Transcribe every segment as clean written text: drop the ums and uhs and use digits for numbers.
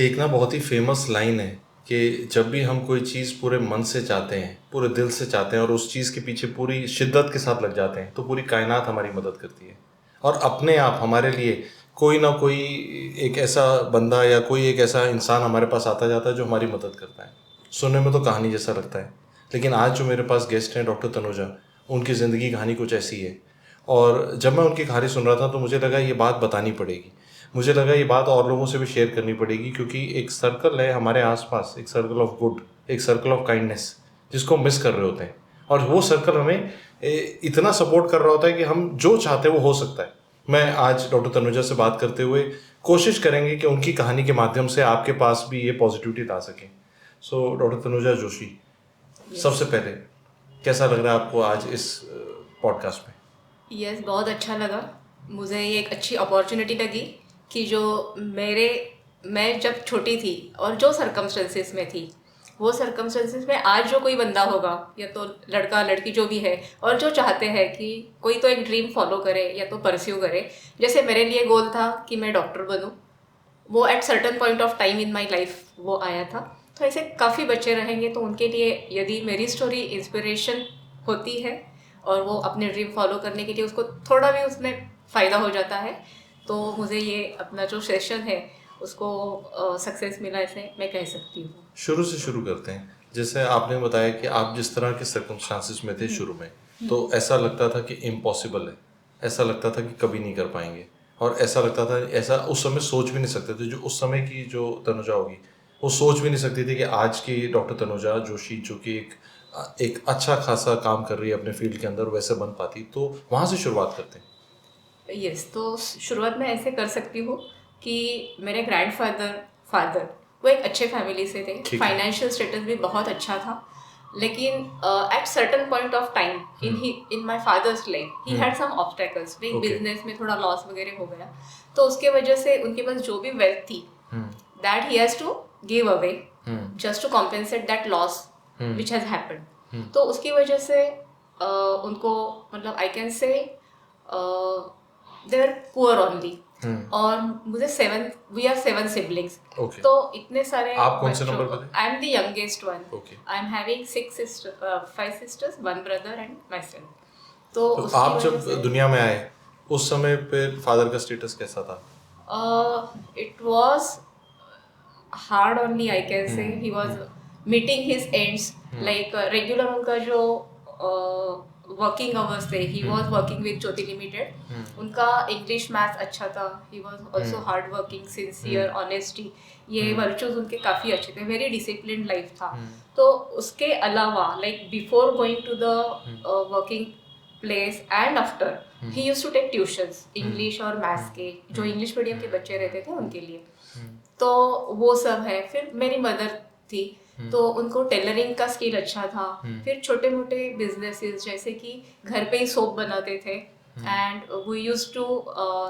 एक ना बहुत ही फेमस लाइन है कि जब भी हम कोई चीज़ पूरे मन से चाहते हैं, पूरे दिल से चाहते हैं और उस चीज़ के पीछे पूरी शिद्दत के साथ लग जाते हैं, तो पूरी कायनात हमारी मदद करती है। और अपने आप हमारे लिए कोई ना कोई एक ऐसा बंदा या कोई एक ऐसा इंसान हमारे पास आता जाता है जो हमारी मदद करता है। सुनने में तो कहानी जैसा लगता है, लेकिन आज जो मेरे पास गेस्ट हैं डॉक्टर तनुजा, उनकी ज़िंदगी कहानी कुछ ऐसी है। और जब मैं उनकी कहानी सुन रहा था तो मुझे लगा ये बात बतानी पड़ेगी, मुझे लगा ये बात और लोगों से भी शेयर करनी पड़ेगी, क्योंकि एक सर्कल है हमारे आसपास, एक सर्कल ऑफ गुड, एक सर्कल ऑफ काइंडनेस, जिसको हम मिस कर रहे होते हैं। और वो सर्कल हमें इतना सपोर्ट कर रहा होता है कि हम जो चाहते हैं वो हो सकता है। मैं आज डॉक्टर तनुजा से बात करते हुए कोशिश करेंगे कि उनकी कहानी के माध्यम से आपके पास भी ये पॉजिटिविटी ला सकें। सो डॉक्टर तनुजा जोशी, सबसे पहले कैसा लग रहा है आपको आज इस पॉडकास्ट में? यस, बहुत अच्छा लगा। मुझे ये एक अच्छी अपॉर्चुनिटी लगी कि जो मैं जब छोटी थी और जो सर्कमस्टेंसेस में थी, वो सर्कमस्टेंसेस में आज जो कोई बंदा होगा, या तो लड़का लड़की जो भी है, और जो चाहते हैं कि कोई तो एक ड्रीम फॉलो करे या तो परस्यू करे। जैसे मेरे लिए गोल था कि मैं डॉक्टर बनूं, वो eight certain point of time in my life वो आया था। तो ऐसे काफ़ी बच्चे रहेंगे, तो उनके लिए यदि मेरी स्टोरी इंस्पिरेशन होती है और वो अपने ड्रीम फॉलो करने के लिए उसको थोड़ा भी उसमें फ़ायदा हो जाता है, तो मुझे ये अपना जो सेशन है उसको सक्सेस मिला, ऐसे मैं कह सकती हूँ। शुरू से शुरू करते हैं। जैसे आपने बताया कि आप जिस तरह के सर्कमस्टांसिस में थे शुरू में, तो ऐसा लगता था कि इम्पॉसिबल है, ऐसा लगता था कि कभी नहीं कर पाएंगे, और ऐसा लगता था, ऐसा उस समय सोच भी नहीं सकते थे। जो उस समय की जो तनुजा होगी वो सोच भी नहीं सकती थी कि आज की डॉक्टर तनुजा जोशी, जो कि एक अच्छा खासा काम कर रही है अपने फील्ड के अंदर, वैसे बन पाती। तो वहाँ से शुरुआत करते हैं। यस, तो शुरुआत में ऐसे कर सकती हूँ कि मेरे फादर वो एक अच्छे फैमिली से थे, फाइनेंशियल स्टेटस भी बहुत अच्छा था, लेकिन at certain point of time in my father's life he had some obstacles. Business में थोड़ा लॉस वगैरह हो गया, तो उसके वजह से उनके पास जो भी वेल्थ थी that he has to give away just to compensate that loss which has happened. तो उसकी वजह से उनको, मतलब I can say they are poor only. और मुझे वी आर 7 सिबलिंग्स। तो इतने सारे, आप कौन से नंबर पर थे? I am the youngest one. I am having 5 sisters, 1 brother and my self. तो आप जब दुनिया में आए उस समय पे फादर का स्टेटस कैसा था? It was hard only, I can say. He was meeting his ends, like regular उनका जो वर्किंग आवर्स थे, he was working with Jyoti limited. उनका इंग्लिश मैथ्स अच्छा था, he was also hard working, sincere, honesty, ये virtues उनके काफ़ी अच्छे थे। वेरी डिसिप्लिन लाइफ था। तो उसके अलावा, like before going to the working place and after, he used to take tuitions English और मैथ्स के, जो इंग्लिश मीडियम के बच्चे रहते थे उनके लिए। तो वो सब है। फिर मेरी मदर थी, तो उनको टेलरिंग का स्किल अच्छा था। फिर छोटे मोटे बिजनेसेस, जैसे कि घर पे ही सोप बनाते थे and we used to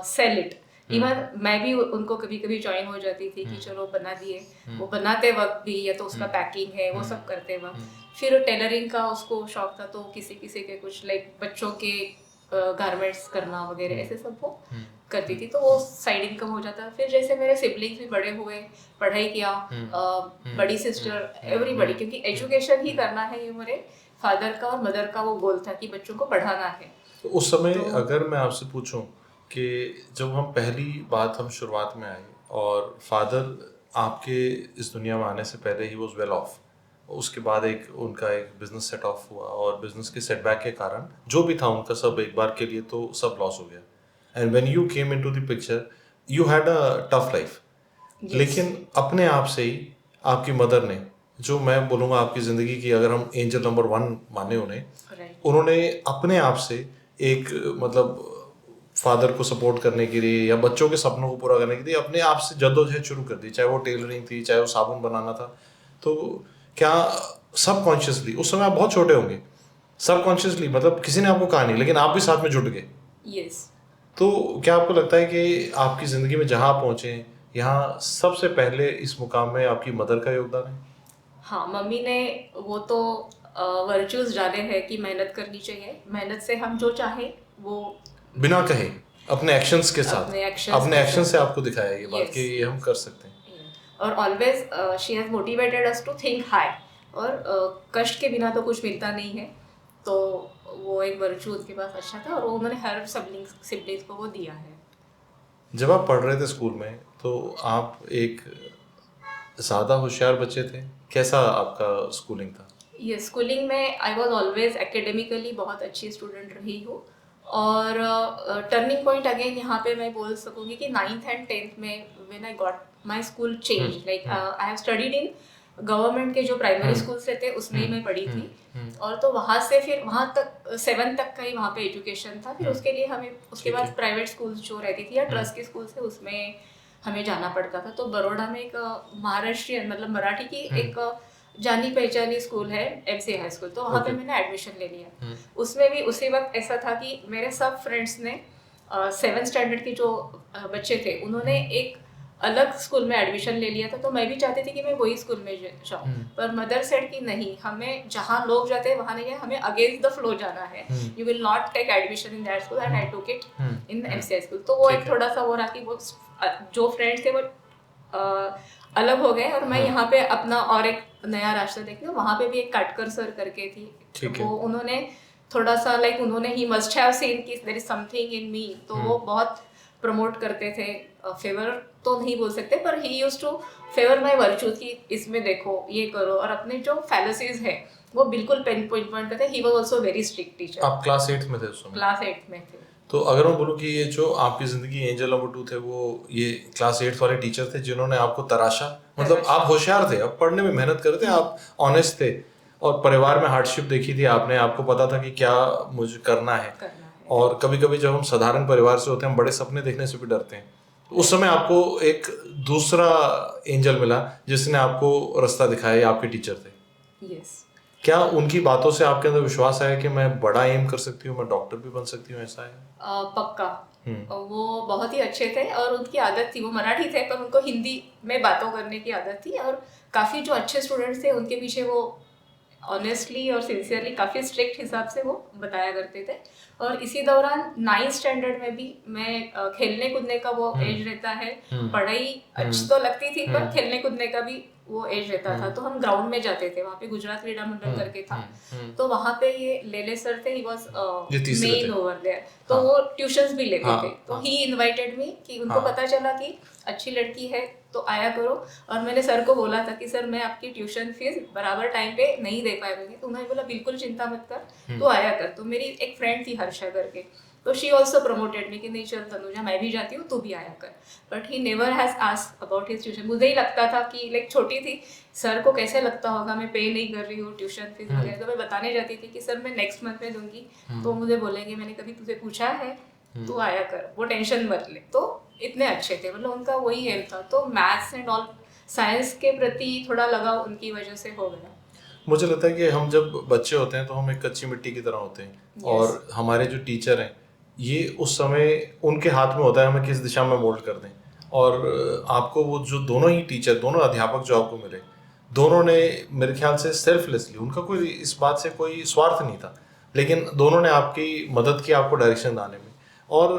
sell it. Even मैं भी उनको कभी कभी ज्वाइन हो जाती थी कि चलो बना दिए। वो बनाते वक्त भी, या तो उसका पैकिंग है वो सब करते वक्त। फिर टेलरिंग का उसको शौक था, तो किसी किसी के कुछ लाइक बच्चों के गारमेंट्स करना वगैरह, ऐसे सब वो करती थी, तो वो साइड इनकम हो जाता। फिर जैसे मेरे सिबलिंग्स भी बड़े हुए, पढ़ाई किया, बड़ी सिस्टर, एवरीबडी, क्योंकि एजुकेशन ही करना है, ये मेरे फादर का और मदर का वो गोल था कि बच्चों को पढ़ाना है। तो उस समय अगर मैं आपसे पूछूं कि जब हम पहली बात हम शुरुआत में आए और फादर आपके इस दुनिया में आने से पहले ही वॉज वेल ऑफ, उसके बाद उनका एक बिजनेस सेट ऑफ हुआ, और बिजनेस के सेटबैक के कारण जो भी था उनका सब एक बार के लिए तो सब लॉस हो गया। And when you came into the picture you had a tough life. लेकिन अपने आप से ही आपकी मदर ने, जो मैं बोलूँगा आपकी ज़िंदगी की अगर हम एंजल नंबर 1 माने उन्हें, उन्होंने अपने आप से एक, मतलब फादर को सपोर्ट करने के लिए या बच्चों के सपनों को पूरा करने के लिए अपने आप से जद्दोजहद शुरू कर दी, चाहे वो टेलरिंग थी, चाहे वो साबुन बनाना था। तो क्या सबकॉन्शियसली, उस समय आप बहुत छोटे होंगे, सबकॉन्शियसली, मतलब किसी ने आपको कहा नहीं, लेकिन आप भी साथ में जुट गए? यस। तो क्या आपको लगता है कि आपकी ज़िंदगी में जहाँ आप पहुँचे, यहाँ सबसे पहले इस मुकाम में आपकी मदर का योगदान है? हाँ, मम्मी ने वो तो वर्चूज डाले हैं कि मेहनत करनी चाहिए, मेहनत से हम जो चाहे वो, बिना कहे, अपने एक्शंस के साथ, अपने एक्शन से आपको दिखाया ये बात कि ये हम कर सकते हैं। और always she has motivated us to think high, और कष्ट के बिना तो कुछ मिलता नहीं है, तो वो एक वर्चू उसके पास अच्छा था, और वो उन्होंने हर सिबलिंग्स को वो दिया है। जब आप पढ़ रहे थे स्कूल में तो आप एक ज़्यादा होशियार बच्चे थे, कैसा आपका स्कूलिंग था? ये स्कूलिंग में आई वॉज ऑलवेज एकेडमिकली बहुत अच्छी स्टूडेंट रही हूँ, और टर्निंग पॉइंट अगेन यहाँ पे मैं बोल सकूँगी कि 9th and 10th में when I got my school change, like I have studied in government के जो प्राइमरी स्कूल्स रहते उसमें ही मैं पढ़ी थी, और तो वहाँ से फिर वहाँ तक 7th तक का ही वहाँ पे एजुकेशन था, फिर उसके लिए हमें उसके बाद प्राइवेट स्कूल्स जो रहती थी या ट्रस्ट के स्कूल से उसमें हमें जाना पड़ता था। तो बड़ौदा में एक महाराष्ट्रियन मतलब मराठी की एक जानी पहचानी स्कूल है, MC हाई स्कूल, तो वहाँ पे मैंने एडमिशन ले लिया। उसमें भी उसी वक्त ऐसा था कि मेरे सब फ्रेंड्स ने 7th स्टैंडर्ड के जो बच्चे थे उन्होंने एक अलग स्कूल में एडमिशन ले लिया था, तो मैं भी चाहती थी कि मैं वही स्कूल में जाऊँ, पर मदर सेड कि नहीं, हमें जहाँ लोग जाते हैं वहाँ नहीं है, हमें अगेंस्ट द फ्लो जाना है, you will not take admission in that school, and I took it in MC high school. तो वो एक थोड़ा सा वो रहा कि वो जो फ्रेंड्स थे वो अलग हो गए, और मैं यहाँ पे अपना और एक नया रास्ता देखती हूँ। वहाँ पे भी एक काटकर सर करके थी, वो उन्होंने थोड़ा सा लाइक उन्होंने ही मस्ट हैव सीन कि देयर इज समथिंग इन मी, तो वो बहुत प्रमोट करते थे, फेवर तो नहीं बोल सकते, पर he used to favour my virtue कि इसमें देखो ये करो, और अपने जो फैलेसीज है वो बिल्कुल पेन पॉइंट करते। He was also very strict teacher. आप क्लास 8 में थे उस समय? क्लास 8 में थे। तो अगर मैं बोलूँ कि ये जो आपकी ज़िंदगी एंजल नंबर 2 थे, वो ये क्लास 8 वाले टीचर थे जिन्होंने आपको तराशा, मतलब आप होशियार थे, आप पढ़ने में मेहनत कर रहे थे, आप ऑनेस्ट थे, और परिवार में हार्डशिप देखी थी आपने, आपको पता था कि क्या मुझे करना है। और कभी कभी जब हम साधारण परिवार से होते हैं हम बड़े सपने देखने से भी डरते हैं, तो उस समय आपको एक दूसरा एंजल मिला जिसने आपको रास्ता दिखाया, ये आपके टीचर थे। यस। क्या उनकी बातों से आपके अंदर विश्वास आया कि मैं बड़ा एम कर सकती हूँ, मैं डॉक्टर भी बन सकती हूँ, ऐसा है? पक्का। वो बहुत ही अच्छे थे, और उनकी आदत थी, वो मराठी थे पर उनको हिंदी में बातों करने की आदत थी, और काफ़ी जो अच्छे स्टूडेंट्स थे उनके पीछे वो ऑनेस्टली और सिंसियरली काफ़ी स्ट्रिक्ट हिसाब से वो बताया करते थे। और इसी दौरान 9th स्टैंडर्ड में भी मैं खेलने कूदने का वो एज रहता है, पढ़ाई अच्छी तो लगती थी पर खेलने कूदने का भी वो एज रहता था, तो हम ग्राउंड में जाते थे, वहाँ पे गुजरात क्रीड़ा मंडल करके था, तो वहाँ पे ये लेले सर थे, he was main over there, तो वो ट्यूशंस भी लेते थे, तो ही इनवाइटेड मी कि उनको पता चला कि अच्छी लड़की है तो आया करो, और मैंने सर को बोला था कि सर मैं आपकी ट्यूशन फीस बराबर टाइम पे नहीं दे पाएंगे, तो उन्होंने बोला बिल्कुल चिंता मत कर, तो आया कर। तो मेरी एक फ्रेंड थी हर्षा करके, तो शी ऑल्सो प्रमोटेड मी कि नहीं चल तनुजा मैं भी जाती हूँ, तू भी आया कर, but he never has asked about his tuition. मुझे ही लगता था कि लाइक छोटी थी, सर को कैसे लगता होगा मैं पे नहीं कर रही हूँ ट्यूशन फीस वगैरह, तो मैं बताने जाती थी कि सर मैं नेक्स्ट मंथ में दूंगी, तो मुझे बोलेंगे मैंने कभी तुझे पूछा है, तू आया कर, वो टेंशन मत ले। तो इतने अच्छे थे, मतलब उनका वही एम था, तो मैथ्स एंड ऑल साइंस के प्रति थोड़ा लगाव उनकी वजह से हो गया। मुझे लगता है कि हम जब बच्चे होते हैं तो हम एक कच्ची मिट्टी की तरह होते हैं, और हमारे जो टीचर हैं ये उस समय उनके हाथ में होता है हमें किस दिशा में मोल्ड कर दें। और आपको वो जो दोनों ही टीचर, दोनों अध्यापक जो आपको मिले, दोनों ने मेरे ख्याल से सेल्फलेसली, उनका कोई इस बात से कोई स्वार्थ नहीं था, लेकिन दोनों ने आपकी मदद की आपको डायरेक्शन लाने में। और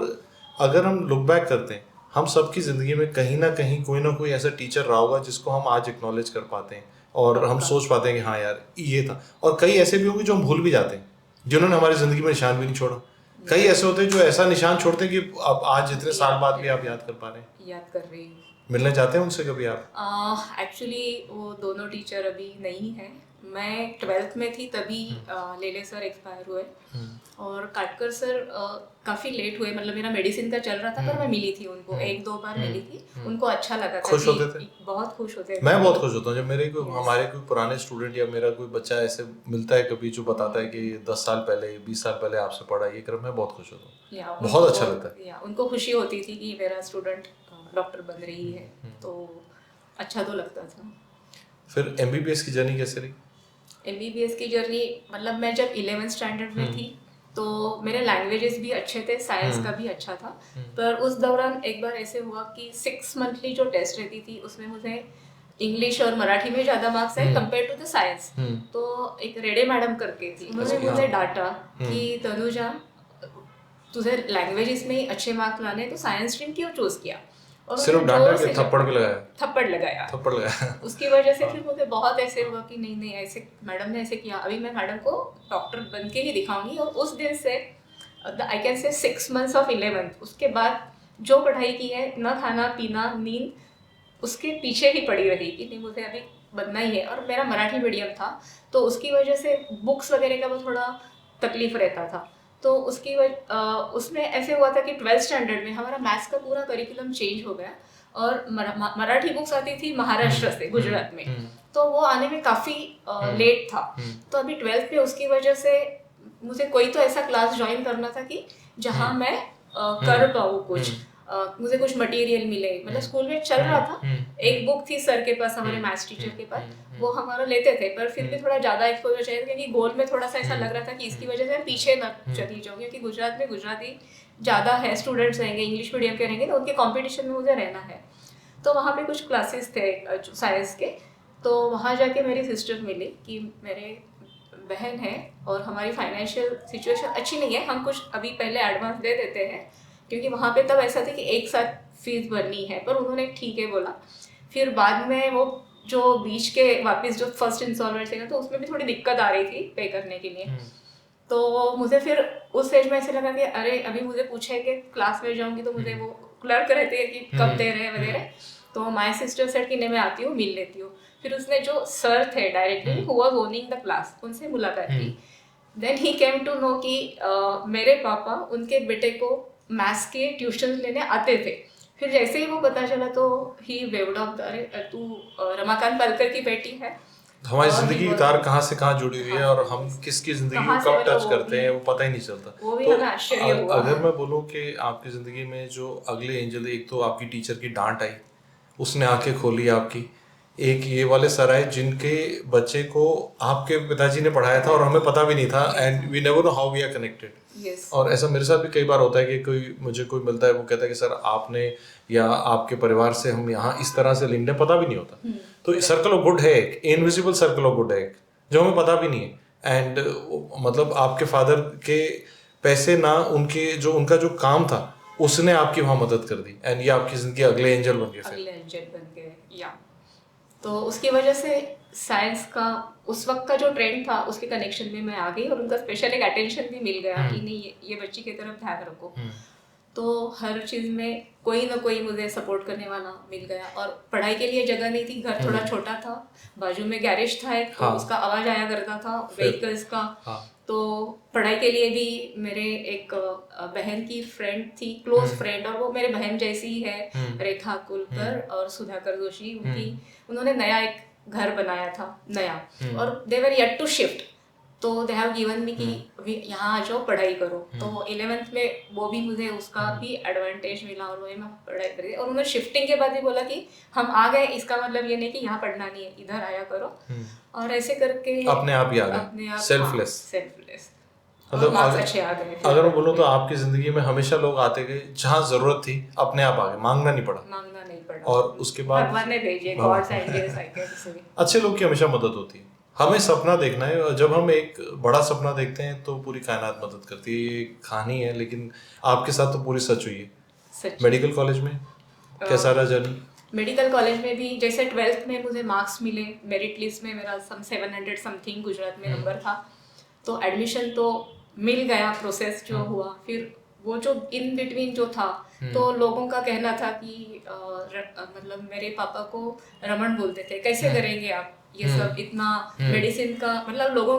अगर हम लुक बैक करते हैं, हम सबकी ज़िंदगी में कहीं ना कोई ऐसा टीचर रहा होगा जिसको हम आज एक्नॉलेज कर पाते हैं, और हम सोच पाते हैं कि हाँ यार ये था। और कई ऐसे भी होंगे जो हम भूल भी जाते हैं, जिन्होंने हमारी ज़िंदगी में निशान भी नहीं छोड़ा। कई ऐसे होते हैं जो ऐसा निशान छोड़ते हैं कि अब आज जितने साल बाद भी आप याद कर पा रहे हैं। याद कर रही हूँ। मिलना चाहते हैं उनसे कभी आप? एक्चुअली वो दोनों टीचर अभी नहीं हैं, मैं 12th में थी तभी लेले सर एक्सपायर हुए, और काटकर सर काफ़ी लेट हुए, मतलब मेरा मेडिसिन का चल रहा था, पर मैं मिली थी उनको, 1-2 बार मिली थी, उनको अच्छा लगा था। खुश होते थे? बहुत खुश होते थे। मैं बहुत खुश होता हूँ जब मेरे कोई हमारे कोई पुराने स्टूडेंट या मेरा कोई बच्चा ऐसे मिलता है कभी जो बताता है कि 10 साल पहले 20 साल पहले आपसे पढ़ा, ये कर, मैं बहुत खुश होता हूँ, बहुत अच्छा लगता है। उनको खुशी होती थी कि मेरा स्टूडेंट डॉक्टर बन रही है, तो अच्छा तो लगता था। फिर MBBS की जर्नी कैसे रही? MBBS की जर्नी, मतलब मैं जब 11th स्टैंडर्ड में थी तो मेरे लैंग्वेजेस भी अच्छे थे, साइंस का भी अच्छा था, पर उस दौरान एक बार ऐसे हुआ कि 6 मंथली जो टेस्ट रहती थी उसमें मुझे इंग्लिश और मराठी में ज़्यादा मार्क्स आए कंपेयर टू द साइंस। तो एक रेडे मैडम करके थी, उन्होंने मुझे डांटा कि तनुजा तुझे लैंग्वेजेस में ही अच्छे मार्क्स लाने, तो साइंस स्ट्रीम क्यों चूज़ किया। और सिर्फ उन्होंने डांटा जोर के से थप्पड़ भी लगाया? थप्पड़ लगाया। उसकी वजह से हाँ। फिर मुझे बहुत ऐसे हुआ कि नहीं नहीं, ऐसे मैडम ने ऐसे किया, अभी मैं मैडम को डॉक्टर बन के ही दिखाऊंगी। और उस दिन से I can say 6 months of 11th, उसके बाद जो पढ़ाई की है, ना खाना पीना नींद, उसके पीछे ही पड़ी रही कि नहीं मुझे अभी बनना ही है। और मेरा मराठी मीडियम था, तो उसकी वजह से बुक्स वगैरह का वो थोड़ा तकलीफ रहता था। तो उसमें ऐसे हुआ था कि 12th स्टैंडर्ड में हमारा मैथ्स का पूरा करिकुलम चेंज हो गया, और मराठी बुक्स आती थी महाराष्ट्र से, गुजरात में, तो वो आने में काफ़ी लेट था। तो अभी 12th में उसकी वजह से मुझे कोई तो ऐसा क्लास ज्वाइन करना था कि जहाँ मैं कर पाऊँ कुछ, मुझे कुछ मटेरियल मिले। मतलब स्कूल में चल रहा था, एक बुक थी सर के पास, हमारे मैथ्स टीचर के पास, वो हमारा लेते थे, पर फिर भी थोड़ा ज़्यादा एक्सपोजर चाहिए था, क्योंकि गोल में थोड़ा सा ऐसा लग रहा था कि इसकी वजह से मैं पीछे न चली जाऊँ, क्योंकि गुजरात में गुजराती ज़्यादा है, स्टूडेंट्स रहेंगे, इंग्लिश मीडियम के रहेंगे, तो उनके कॉम्पिटिशन में मुझे रहना है। तो वहाँ पे कुछ क्लासेस थे साइंस के, तो वहाँ जाके मेरी सिस्टर मिली कि मेरे बहन है और हमारी फाइनेंशियल सिचुएशन अच्छी नहीं है, हम कुछ अभी पहले एडवांस दे देते हैं, क्योंकि वहाँ पे तब ऐसा था कि एक साथ फीस भरनी है। पर उन्होंने ठीक है बोला। फिर बाद में वो जो बीच के वापस जो फर्स्ट इंस्टॉलमेंट थे ना, तो उसमें भी थोड़ी दिक्कत आ रही थी पे करने के लिए। तो मुझे फिर उस एज में ऐसे लगा कि अरे अभी मुझे पूछे कि क्लास में जाऊंगी तो मुझे वो क्लर्क रहते हैं कि कब दे रहे हैं वगैरह। तो माय सिस्टर सेड कि नहीं मैं आती हूँ, मिल लेती हूँ। फिर उसने जो सर थे directly who was owning the class, उनसे मुलाकात की। Then he came to know कि मेरे पापा उनके बेटे को मैथ्स के ट्यूशन लेने आते थे। फिर जैसे ही वो पता चला तो ही वेव्ड ऑफ, अरे तू रमाकांत पालकर की बेटी है। हमारी और जिंदगी की तार कहाँ से कहाँ जुड़ी हुई है, और हम किसकी जिंदगी को कहाँ से, कब मतलब टच वो करते भी हैं वो पता ही नहीं चलता। वो भी तो हमें आश्चर्य हुआ। अगर मैं बोलूँ कि आपकी जिंदगी में जो अगले एंजल, एक तो आपकी टीचर की डांट आई, उसने आंखें खोली आपकी, एक ये वाले सर आए जिनके बच्चे को आपके पिताजी ने पढ़ाया था और हमें पता भी नहीं था, and we never know how we are connected. Yes. और ऐसा मेरे साथ भी कई बार होता है कि मुझे कोई मिलता है, वो कहता है कि सर आपने या आपके परिवार से हम यहाँ इस तरह से लिंक्ड है, पता भी नहीं होता। तो सर्कल ऑफ गुड है, एक इनविजिबल सर्कल ऑफ गुड है एक, जो हमें पता भी नहीं है। एंड मतलब आपके फादर के पैसे ना, उनके जो उनका जो काम था उसने आपकी वहाँ मदद कर दी, एंड ये आपकी जिंदगी अगले एंजल बन गए फिर। अगले एंजल बन गए, या तो उसकी वजह से साइंस का उस वक्त का जो ट्रेंड था उसके कनेक्शन में मैं आ गई, और उनका स्पेशल एक अटेंशन भी मिल गया कि नहीं ये बच्ची की तरफ ध्यान रखो। तो हर चीज़ में कोई ना कोई मुझे सपोर्ट करने वाला मिल गया। और पढ़ाई के लिए जगह नहीं थी, घर थोड़ा छोटा था, बाजू में गैरेज था एक, तो उसका आवाज़ आया करता था व्हीकल्स का। तो पढ़ाई के लिए भी मेरे एक बहन की फ्रेंड थी, क्लोज फ्रेंड, और वो मेरे बहन जैसी ही है, रेखा कुलकर और सुधाकर जोशी। उन्होंने नया एक घर बनाया था नया, और दे वर येट टू शिफ्ट, तो दे हैव गिवन मी कि यहाँ आ जाओ पढ़ाई करो। तो 11th में वो भी मुझे उसका भी एडवांटेज मिला, और वही मैं पढ़ाई करी। और उन्होंने शिफ्टिंग के बाद भी बोला कि हम आ गए, इसका मतलब ये नहीं कि यहाँ पढ़ना नहीं है, इधर आया करो। और ऐसे करके अपने आप ही आ गए, सेल्फलेस। मतलब मार्क्स अच्छे आ गए। अगर मैं बोलूँ तो आपकी जिंदगी में हमेशा लोग आते गए, जहाँ जरूरत थी अपने आप आ गए, मांगना नहीं पड़ा। और उसके बाद भगवान ने भेजे, God's angels, I can say. अच्छे लोग की हमेशा मदद होती है। हमें सपना देखना है, और जब हम एक बड़ा सपना देखते हैं तो पूरी कायनात मदद करती है। ये कहानी है, लेकिन आपके साथ तो पूरी सच हुई है। मेडिकल कॉलेज में कैसा रहा जर्नी? मेडिकल कॉलेज में भी जैसे 12th में मुझे मार्क्स मिले, मेरिट लिस्ट में मेरा 700 समथिंग गुजरात में नंबर था, तो एडमिशन तो मिल गया। प्रोसेस जो हुआ, फिर वो जो इन बिटवीन जो था, तो लोगों का कहना था कि मतलब मेरे पापा को रमन बोलते थे, कैसे करेंगे आप ये सब, इतना मेडिसिन का, मतलब लोगों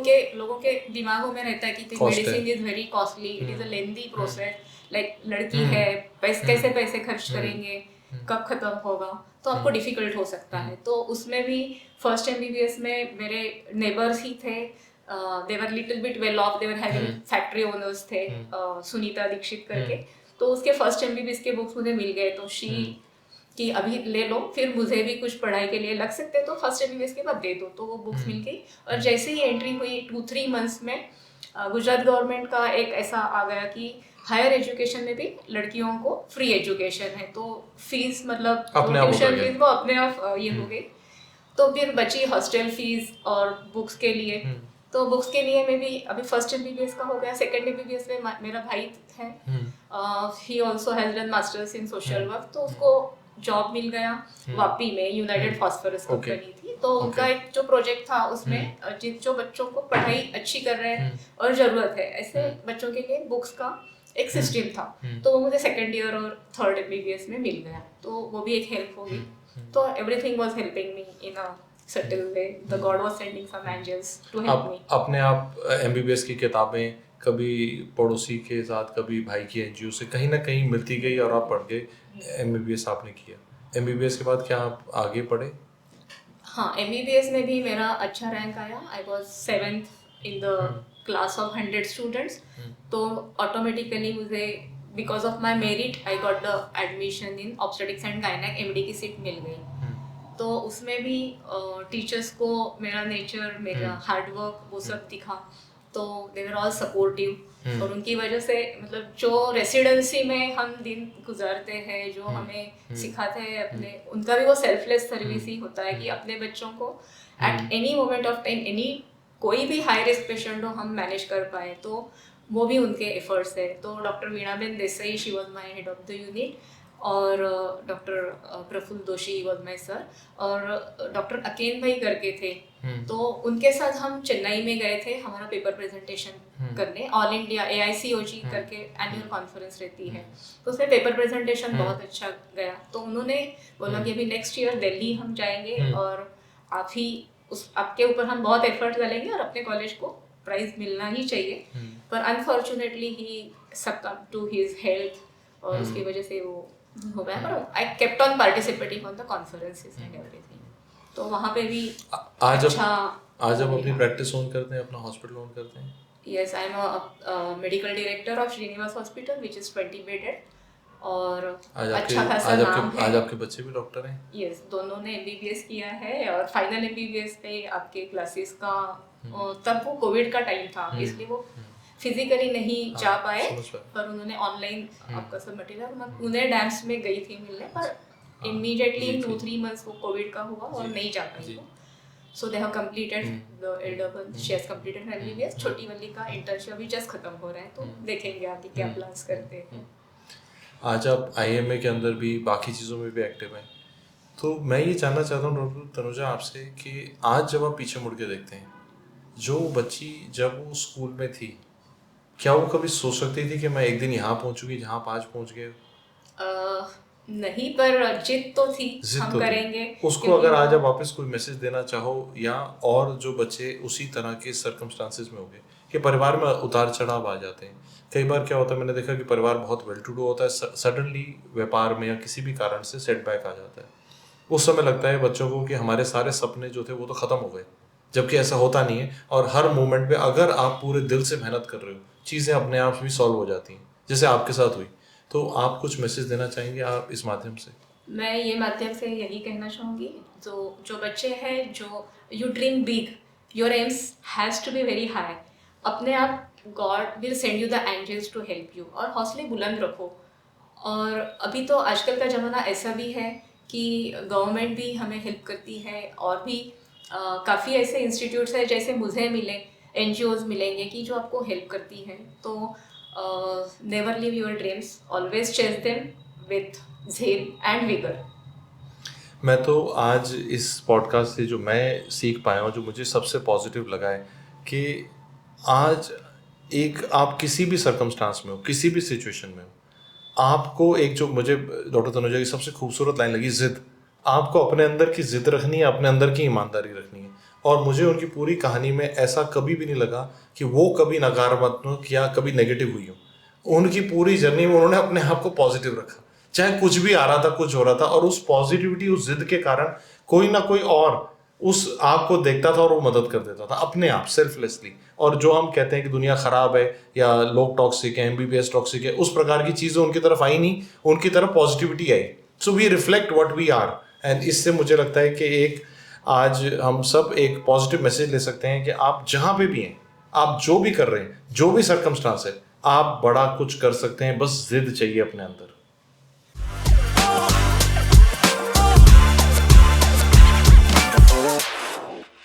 के दिमागों में रहता है कि medicine is very costly, it is a lengthy process, like लड़की है, कैसे पैसे खर्च करेंगे, कब खत्म होगा, तो आपको डिफिकल्ट हो सकता है। तो उसमें भी फर्स्ट MBBS में मेरे नेबर्स ही थे, they were little bit well off, they were having factory owners थे, सुनीता दीक्षित करके। तो उसके फर्स्ट MBBS के बुक्स मुझे मिल गए, तो शी कि अभी ले लो, फिर मुझे भी कुछ पढ़ाई के लिए लग सकते तो फर्स्ट MBBS के बाद दे दो, तो वो बुक्स मिल गई। और जैसे ही एंट्री हुई 2-3 मंथ्स में गुजरात गवर्नमेंट का एक ऐसा आ गया कि हायर एजुकेशन में भी लड़कियों को फ्री एजुकेशन है, तो फीस मतलब ट्यूशन फीस वो अपने आप ये हो गई। तो फिर बची हॉस्टल फीस और बुक्स के लिए। तो बुक्स के लिए मैं भी अभी फर्स्ट MBBS का हो गया, सेकंड MBBS में मेरा भाई है, he also has done masters in social work, तो उसको जॉब मिल गया वापी में, यूनाइटेड फॉस्फोरस कंपनी थी। तो उनका एक जो प्रोजेक्ट था उसमें जो बच्चों को पढ़ाई अच्छी कर रहे हैं और ज़रूरत है ऐसे बच्चों के लिए बुक्स का एक सिस्टम था, तो वो मुझे सेकेंड ईयर और थर्ड MBBS में मिल गया, तो वो भी एक हेल्प होगी। तो everything was helping me in a subtle way, the God was sending some angels to help me. अपने आप MBBS की किताबें कभी पड़ोसी के साथ, कभी भाई की NGO से कहीं ना कहीं मिलती गई और आप पढ़ के MBBS आपने किया। MBBS के बाद क्या आप आगे पढ़े? हाँ, MBBS में भी मेरा अच्छा रैंक आया। I was 7th in the class of 100 students. तो ऑटोमेटिकली मुझे because of my merit I got the admission in obstetrics and gynaec, MD की सीट मिल गई। तो उसमें भी टीचर्स को मेरा नेचर, मेरा हार्डवर्क वो सब दिखा, तो दे वर ऑल सपोर्टिव। और उनकी वजह से मतलब जो रेसिडेंसी में हम दिन गुजारते हैं, जो हमें सिखाते हैं अपने, उनका भी वो सेल्फलेस सर्विस ही होता है कि अपने बच्चों को at any moment of time, any कोई भी हाई रिस्क पेशेंट हो हम मैनेज कर पाए, तो वो भी उनके एफर्ट्स है। तो doctor Veenaben Desai, she was my head of the unit, और doctor Prafull Doshi was my sir, और डॉक्टर अकेन भाई करके थे। तो उनके साथ हम चेन्नई में गए थे हमारा पेपर प्रेजेंटेशन करने। ऑल इंडिया AICOG करके एनुअल कॉन्फ्रेंस रहती है, तो उसमें पेपर प्रेजेंटेशन बहुत अच्छा गया। तो उन्होंने बोला कि अभी नेक्स्ट ईयर दिल्ली हम जाएंगे और आप ही आपके ऊपर हम बहुत एफर्ट डालेंगे और अपने कॉलेज को प्राइज मिलना ही चाहिए। पर unfortunately he succumb to his health, और उसकी वजह से वो हो गया। पर I kept on participating on the conferences and everything. तो वहाँ पे भी आज अच्छा। आज आप अपनी प्रैक्टिस ऑन करते हैं, अपना हॉस्पिटल ऑन करते हैं? Yes, I am a medical director of Srinivas hospital which is 20 bedded, और अच्छा खासा नाम है। आज आपके बच्चे भी डॉक्टर हैं? यस, दोनों ने MBBS किया है, और फाइनल MBBS पे आपके क्लासेस का तब वो कोविड का टाइम था, इसलिए वो फिजिकली नहीं जा पाए, पर उन्होंने ऑनलाइन आपका सब मटेरियल, मैं पुणे डैम्स में गई थी मिलने, पर इमीडिएटली 2-3 मंथ्स वो कोविड का हुआ और नहीं जा पाई वो। So they have completed the elder one, she has completed MBBS। छोटी वाली का इंटर्नशिप अभी जस्ट खत्म हो रहा है, तो देखेंगे आगे क्या प्लान्स करते हैं। आज आप IMA के अंदर भी, बाकी चीज़ों में भी एक्टिव हैं, तो मैं ये जानना चाहता हूँ डॉक्टर तनुजा आपसे कि आज जब आप पीछे मुड़ के देखते हैं, जो बच्ची जब वो स्कूल में थी, क्या वो कभी सोच सकती थी कि मैं एक दिन यहाँ पहुँचूंगी जहाँ आप आज पहुँच गए? नहीं, पर जिद तो थी, हम तो करेंगे उसको। अगर आज आप वापस कोई मैसेज देना चाहो, या और जो बच्चे उसी तरह के सर्कमस्टांसिस में हो गए कि परिवार में उतार चढ़ाव आ जाते हैं, कई बार क्या होता है, मैंने देखा कि परिवार बहुत वेल टू डू होता है, सडनली व्यापार में या किसी भी कारण से सेटबैक आ जाता है, उस समय लगता है बच्चों को कि हमारे सारे सपने जो थे वो तो ख़त्म हो गए, जबकि ऐसा होता नहीं है। और हर मोमेंट पे अगर आप पूरे दिल से मेहनत कर रहे हो, चीज़ें अपने आप भी सॉल्व हो जाती हैं, जैसे आपके साथ हुई। तो आप कुछ मैसेज देना चाहेंगे आप इस माध्यम से? मैं ये माध्यम से यही कहना चाहूँगी, जो बच्चे हैं, जो you dream big, your aims has to be very high, अपने आप God will send you the angels to help you, और हौसले बुलंद रखो। और अभी तो आजकल का ज़माना ऐसा भी है कि गवर्नमेंट भी हमें हेल्प करती है, और भी काफ़ी ऐसे इंस्टीट्यूट्स हैं जैसे मुझे मिले, NGOs मिलेंगे कि जो आपको हेल्प करती हैं। तो never leave your dreams, always chase them with zeal and vigor। मैं तो आज इस पॉडकास्ट से जो मैं सीख पाया हूँ, जो मुझे सबसे पॉजिटिव लगा है कि आज एक आप किसी भी सर्कमस्टांस में हो, किसी भी सिचुएशन में हो, आपको एक, जो मुझे डॉक्टर तनुजा की सबसे खूबसूरत लाइन लगी, जिद। आपको अपने अंदर की जिद रखनी है, अपने अंदर की ईमानदारी रखनी है। और मुझे उनकी पूरी कहानी में ऐसा कभी भी नहीं लगा कि वो कभी नकारात्मक या कभी नेगेटिव हुई हो। उनकी पूरी जर्नी में उन्होंने अपने आप को पॉजिटिव रखा, चाहे कुछ भी आ रहा था, कुछ हो रहा था, और उस पॉजिटिविटी, उस जिद के कारण कोई ना कोई और उस आग को देखता था और वो मदद कर देता था अपने आप, सेल्फलेसली। और जो हम कहते हैं कि दुनिया खराब है या लोग टॉक्सिक हैं, MBBS टॉक्सिक है, उस प्रकार की चीज़ें उनकी तरफ आई नहीं, उनकी तरफ पॉजिटिविटी आई। So we reflect what we are, and इससे मुझे लगता है कि एक आज हम सब एक पॉजिटिव मैसेज ले सकते हैं कि आप जहाँ पे भी हैं, आप जो भी कर रहे हैं, जो भी सर्कमस्टांस है, आप बड़ा कुछ कर सकते हैं, बस जिद चाहिए अपने अंदर।